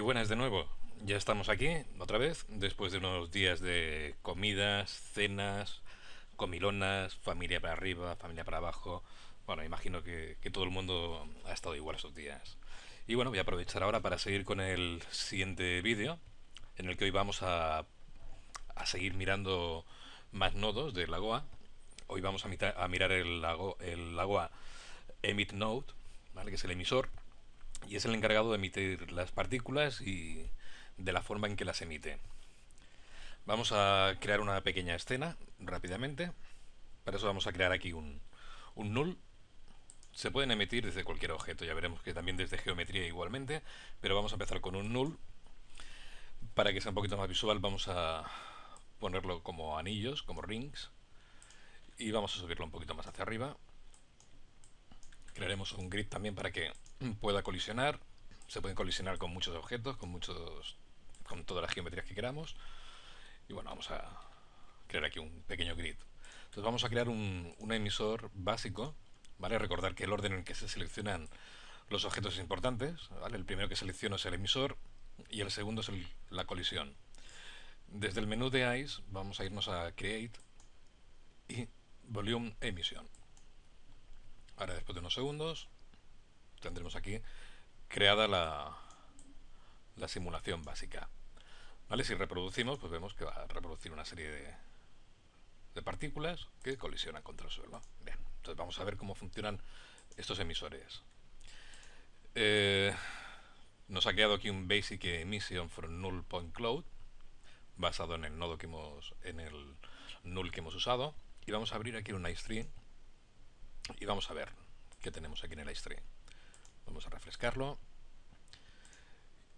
Buenas de nuevo. Ya estamos aquí otra vez, después de unos días de comidas, cenas, comilonas, familia para arriba, familia para abajo. Bueno, imagino que todo el mundo ha estado igual estos días. Y bueno, voy a aprovechar ahora para seguir con el siguiente vídeo, en el que hoy vamos a seguir mirando más nodos de Lagoa. Hoy vamos a mirar el Lagoa Emit Node, ¿vale? Que es el emisor y es el encargado de emitir las partículas y de la forma en que las emite. Vamos a crear una pequeña escena rápidamente. Para eso vamos a crear aquí un null. Se pueden emitir desde cualquier objeto, ya veremos que también desde geometría igualmente, pero vamos a empezar con un null. Para que sea un poquito más visual vamos a ponerlo como anillos, como rings, y vamos a subirlo un poquito más hacia arriba. Crearemos un grid también para que pueda colisionar. Se pueden colisionar con muchos objetos, con todas las geometrías que queramos. Y bueno, vamos a crear aquí un pequeño grid. Entonces vamos a crear un emisor básico, ¿vale? Recordar que el orden en que se seleccionan los objetos es importante, ¿vale? El primero que selecciono es el emisor y el segundo es la colisión. Desde el menú de Eyes vamos a irnos a Create y Volume Emission. Ahora, después de unos segundos, tendremos aquí creada la simulación básica. ¿Vale? Si reproducimos, pues vemos que va a reproducir una serie de partículas que colisionan contra el suelo. Bien, entonces vamos a ver cómo funcionan estos emisores. Nos ha creado aquí un Basic Emission from Null Point Cloud, basado en el nodo en el null que hemos usado. Y vamos a abrir aquí un iStream y vamos a ver qué tenemos aquí en el iStream. Vamos a refrescarlo.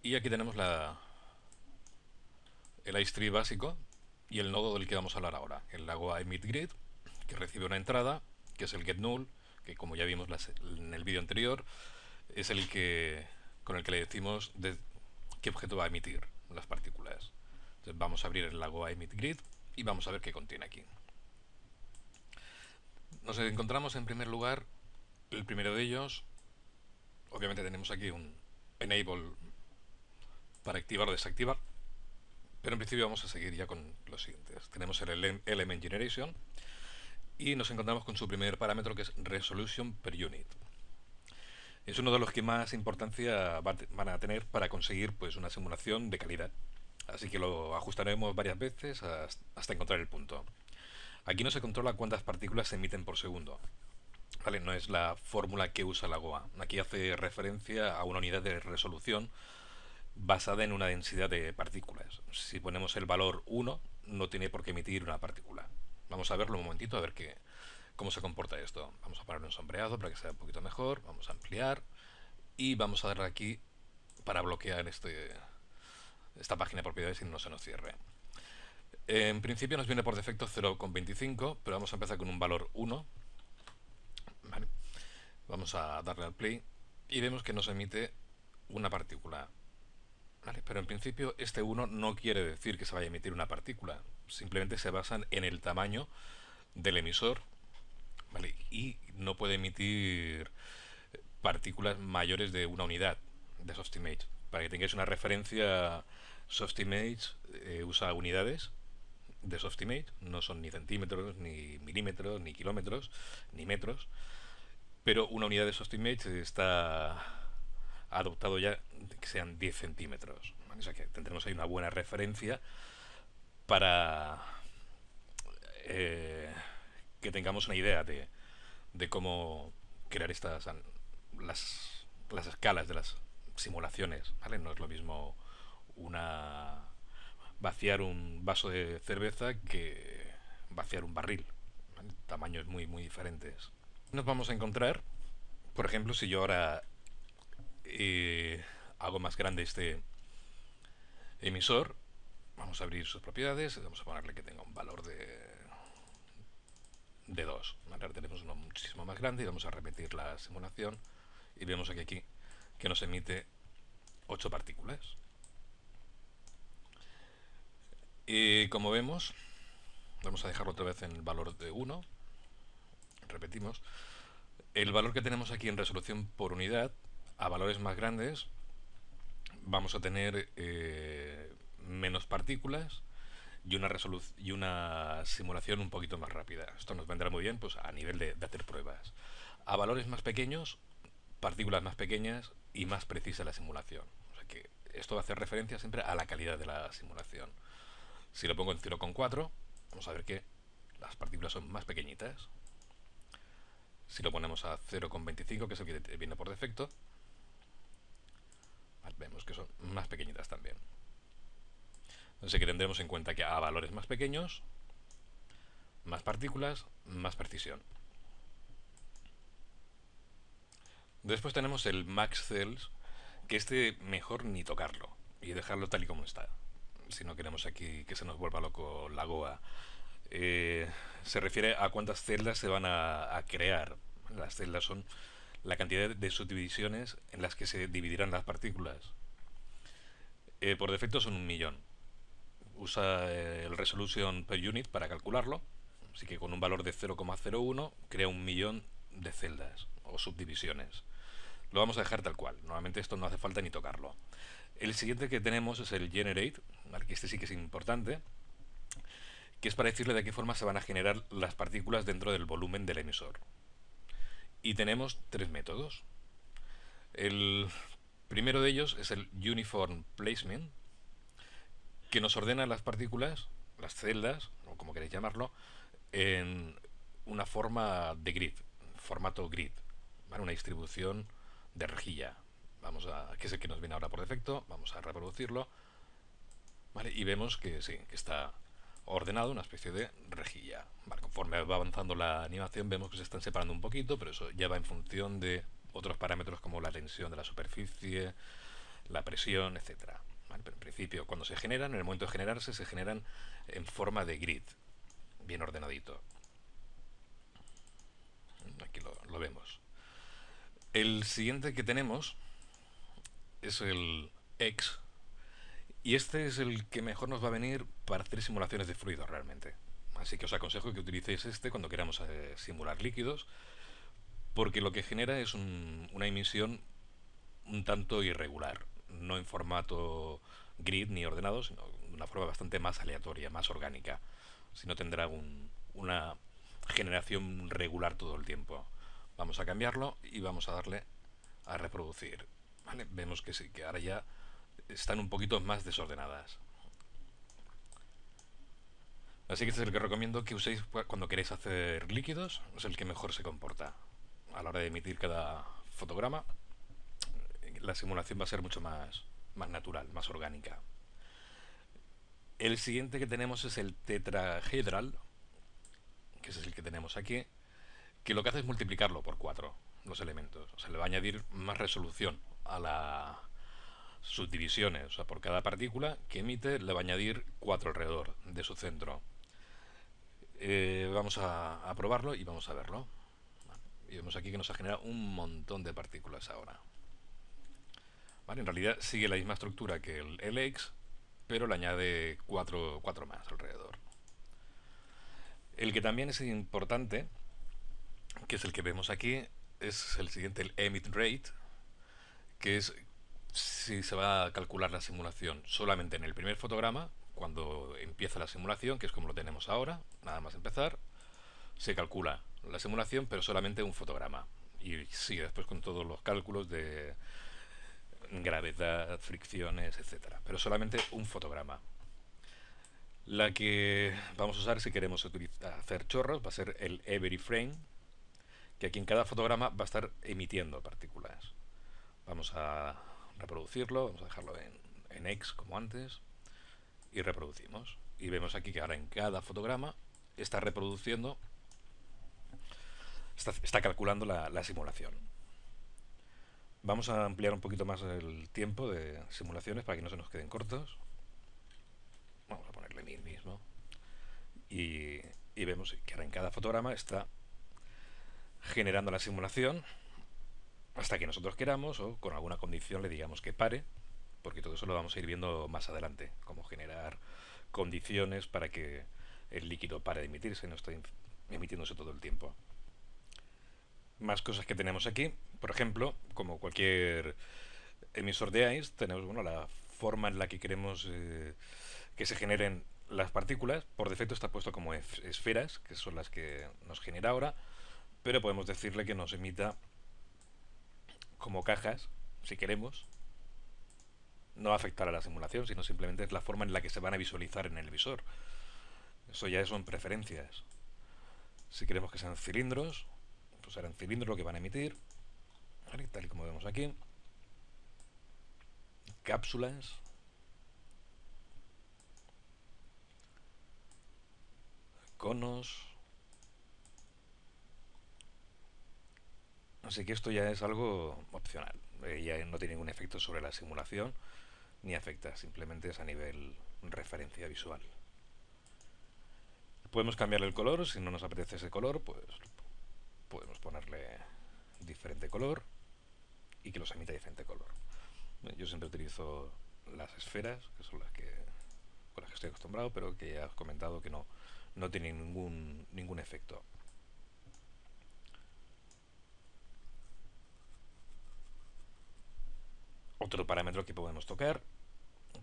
Y aquí tenemos el iStream básico y el nodo del que vamos a hablar ahora, el Lagoa Emit Grid, que recibe una entrada, que es el getNull, que como ya vimos en el vídeo anterior, es con el que le decimos qué objeto va a emitir las partículas. Entonces vamos a abrir el Lagoa Emit Grid y vamos a ver qué contiene aquí. Nos encontramos en primer lugar el primero de ellos. Obviamente tenemos aquí un enable para activar o desactivar, pero en principio vamos a seguir ya con los siguientes. Tenemos el Element Generation y nos encontramos con su primer parámetro, que es Resolution per Unit. Es uno de los que más importancia van a tener para conseguir pues una simulación de calidad. Así que lo ajustaremos varias veces hasta encontrar el punto. Aquí no se controla cuántas partículas se emiten por segundo. ¿Vale? No es la fórmula que usa la GOA. Aquí hace referencia a una unidad de resolución basada en una densidad de partículas. Si ponemos el valor 1, no tiene por qué emitir una partícula. Vamos a verlo un momentito, a ver cómo se comporta esto. Vamos a ponerle un sombreado para que sea un poquito mejor. Vamos a ampliar y vamos a darle aquí para bloquear esta página de propiedades y no se nos cierre. En principio nos viene por defecto 0,25, pero vamos a empezar con un valor 1. Vale. Vamos a darle al play y vemos que nos emite una partícula. Vale, pero en principio este 1 no quiere decir que se vaya a emitir una partícula, simplemente se basan en el tamaño del emisor, ¿vale? Y no puede emitir partículas mayores de una unidad de Softimage. Para que tengáis una referencia, Softimage usa unidades de Softimage, no son ni centímetros, ni milímetros, ni kilómetros, ni metros, pero una unidad de Softimage está adoptado ya que sean 10 centímetros. O sea que tendremos ahí una buena referencia para que tengamos una idea de cómo crear las escalas de las simulaciones, ¿vale? No es lo mismo vaciar un vaso de cerveza que vaciar un barril, ¿vale? Tamaños muy diferentes. Nos vamos a encontrar, por ejemplo, si yo ahora hago más grande este emisor, vamos a abrir sus propiedades, vamos a ponerle que tenga un valor de 2. ¿Vale? Ahora tenemos uno muchísimo más grande y vamos a repetir la simulación y vemos aquí que nos emite 8 partículas. Y como vemos, vamos a dejarlo otra vez en el valor de 1. Repetimos. El valor que tenemos aquí en resolución por unidad, a valores más grandes, vamos a tener menos partículas y una simulación un poquito más rápida. Esto nos vendrá muy bien pues a nivel de hacer pruebas. A valores más pequeños, partículas más pequeñas y más precisa la simulación. O sea que esto va a hacer referencia siempre a la calidad de la simulación. Si lo pongo en 0,4, vamos a ver que las partículas son más pequeñitas. Si lo ponemos a 0,25, que es el que viene por defecto, vemos que son más pequeñitas también. Así que tendremos en cuenta que a valores más pequeños, más partículas, más precisión. Después tenemos el Max Cells, que este mejor ni tocarlo y dejarlo tal y como está. Si no queremos aquí que se nos vuelva loco la GOA. Se refiere a cuántas celdas se van a crear. Las celdas son la cantidad de subdivisiones en las que se dividirán las partículas. Por defecto son 1.000.000. Usa el resolution per unit para calcularlo, así que con un valor de 0,01 crea 1.000.000 de celdas o subdivisiones. Lo vamos a dejar tal cual, normalmente esto no hace falta ni tocarlo. El siguiente que tenemos es el generate, que este sí que es importante, que es para decirle de qué forma se van a generar las partículas dentro del volumen del emisor. Y tenemos tres métodos. El primero de ellos es el uniform placement, que nos ordena las partículas, las celdas, o como queréis llamarlo, en una forma de grid, formato grid, ¿vale? Una distribución de rejilla. Que es el que nos viene ahora por defecto, vamos a reproducirlo, ¿vale? Y vemos que sí, que está ordenado, una especie de rejilla. Vale, conforme va avanzando la animación vemos que se están separando un poquito, pero eso ya va en función de otros parámetros como la tensión de la superficie, la presión, etcétera. ¿Vale? Pero en principio, cuando se generan, en el momento de generarse, se generan en forma de grid, bien ordenadito. Aquí lo vemos. El siguiente que tenemos es el X, y este es el que mejor nos va a venir para hacer simulaciones de fluidos realmente. Así que os aconsejo que utilicéis este cuando queramos simular líquidos, porque lo que genera es una emisión un tanto irregular, no en formato grid ni ordenado, sino de una forma bastante más aleatoria, más orgánica. Si no tendrá una generación regular todo el tiempo. Vamos a cambiarlo y vamos a darle a reproducir. ¿Vale? Vemos que sí, que ahora ya están un poquito más desordenadas. Así que este es el que recomiendo que uséis cuando queréis hacer líquidos, es el que mejor se comporta. A la hora de emitir cada fotograma, la simulación va a ser mucho más natural, más orgánica. El siguiente que tenemos es el tetrahedral, que es el que tenemos aquí, que lo que hace es multiplicarlo por 4 los elementos. O sea, le va a añadir más resolución a las subdivisiones. O sea, por cada partícula que emite le va a añadir 4 alrededor de su centro. Vamos a probarlo y vamos a verlo. Y vemos aquí que nos ha generado un montón de partículas ahora. ¿Vale? En realidad sigue la misma estructura que el LX, pero le añade 4 más alrededor. El que también es importante, que es el que vemos aquí, es el siguiente, el emit rate, que es si se va a calcular la simulación solamente en el primer fotograma, cuando empieza la simulación, que es como lo tenemos ahora, nada más empezar, se calcula la simulación, pero solamente un fotograma. Y sigue después con todos los cálculos de gravedad, fricciones, etcétera. Pero solamente un fotograma. La que vamos a usar si queremos hacer chorros va a ser el every frame, que aquí en cada fotograma va a estar emitiendo partículas. Vamos a reproducirlo, vamos a dejarlo en X como antes y reproducimos. Y vemos aquí que ahora en cada fotograma está reproduciendo, está calculando la simulación. Vamos a ampliar un poquito más el tiempo de simulaciones para que no se nos queden cortos. Vamos a ponerle 1000 mismo. Y vemos que ahora en cada fotograma está generando la simulación hasta que nosotros queramos o con alguna condición le digamos que pare, porque todo eso lo vamos a ir viendo más adelante, cómo generar condiciones para que el líquido pare de emitirse y no esté emitiéndose todo el tiempo. Más cosas que tenemos aquí, por ejemplo, como cualquier emisor de ICE tenemos, bueno, la forma en la que queremos que se generen las partículas. Por defecto está puesto como esferas, que son las que nos genera ahora, pero podemos decirle que nos emita como cajas, si queremos. No va a afectar a la simulación, sino simplemente es la forma en la que se van a visualizar en el visor. Eso ya son preferencias. Si queremos que sean cilindros, pues serán cilindros lo que van a emitir, ¿vale? Tal y como vemos aquí. Cápsulas. Conos. Así que esto ya es algo opcional. Ya no tiene ningún efecto sobre la simulación, ni afecta, simplemente es a nivel referencia visual. Podemos cambiarle el color, si no nos apetece ese color, pues podemos ponerle diferente color y que los emita diferente color. Yo siempre utilizo las esferas, que son las que con las que estoy acostumbrado, pero que ya has comentado que no tiene ningún efecto. Otro parámetro que podemos tocar,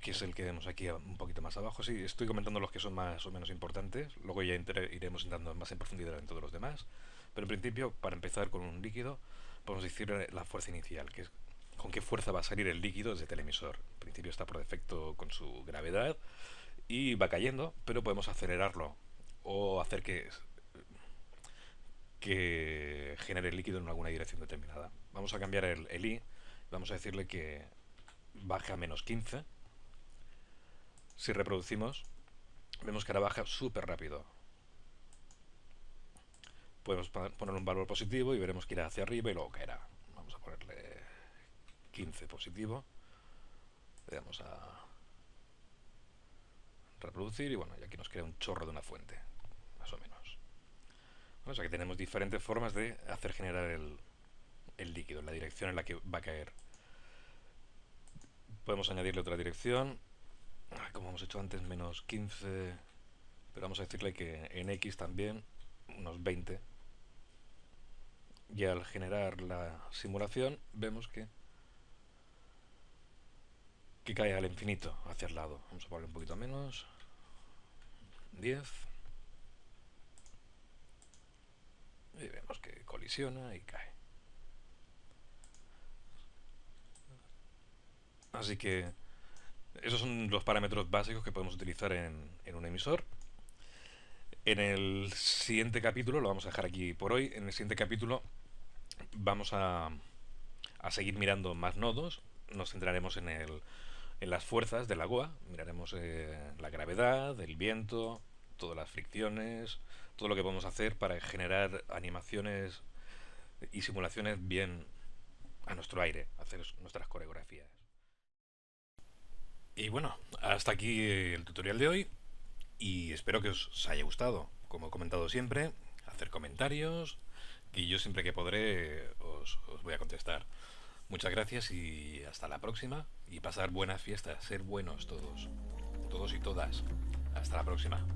que es el que vemos aquí un poquito más abajo. Sí, estoy comentando los que son más o menos importantes, luego ya iremos entrando más en profundidad en todos los demás, pero en principio, para empezar con un líquido, podemos decir la fuerza inicial, que es con qué fuerza va a salir el líquido desde el televisor. En principio está por defecto con su gravedad y va cayendo, pero podemos acelerarlo o hacer que genere el líquido en alguna dirección determinada. Vamos a cambiar el I, vamos a decirle que baje a menos 15. Si reproducimos, vemos que ahora baja súper rápido. Podemos poner un valor positivo y veremos que irá hacia arriba y luego caerá. Vamos a ponerle 15 positivo. Le damos a reproducir y bueno, y aquí nos crea un chorro de una fuente, más o menos. Bueno, o sea que tenemos diferentes formas de hacer generar el líquido, en la dirección en la que va a caer. Podemos añadirle otra dirección, como hemos hecho antes, menos 15, pero vamos a decirle que en X también, unos 20. Y al generar la simulación vemos que cae al infinito hacia el lado. Vamos a ponerle un poquito menos, 10. Y vemos que colisiona y cae. Así que esos son los parámetros básicos que podemos utilizar en un emisor. En el siguiente capítulo, lo vamos a dejar aquí por hoy, en el siguiente capítulo vamos a seguir mirando más nodos. Nos centraremos en las fuerzas del agua, miraremos la gravedad, el viento, todas las fricciones, todo lo que podemos hacer para generar animaciones y simulaciones bien a nuestro aire, hacer nuestras coreografías. Y bueno, hasta aquí el tutorial de hoy y espero que os haya gustado. Como he comentado siempre, hacer comentarios y yo siempre que podré os voy a contestar. Muchas gracias y hasta la próxima y pasar buenas fiestas, ser buenos todos y todas. Hasta la próxima.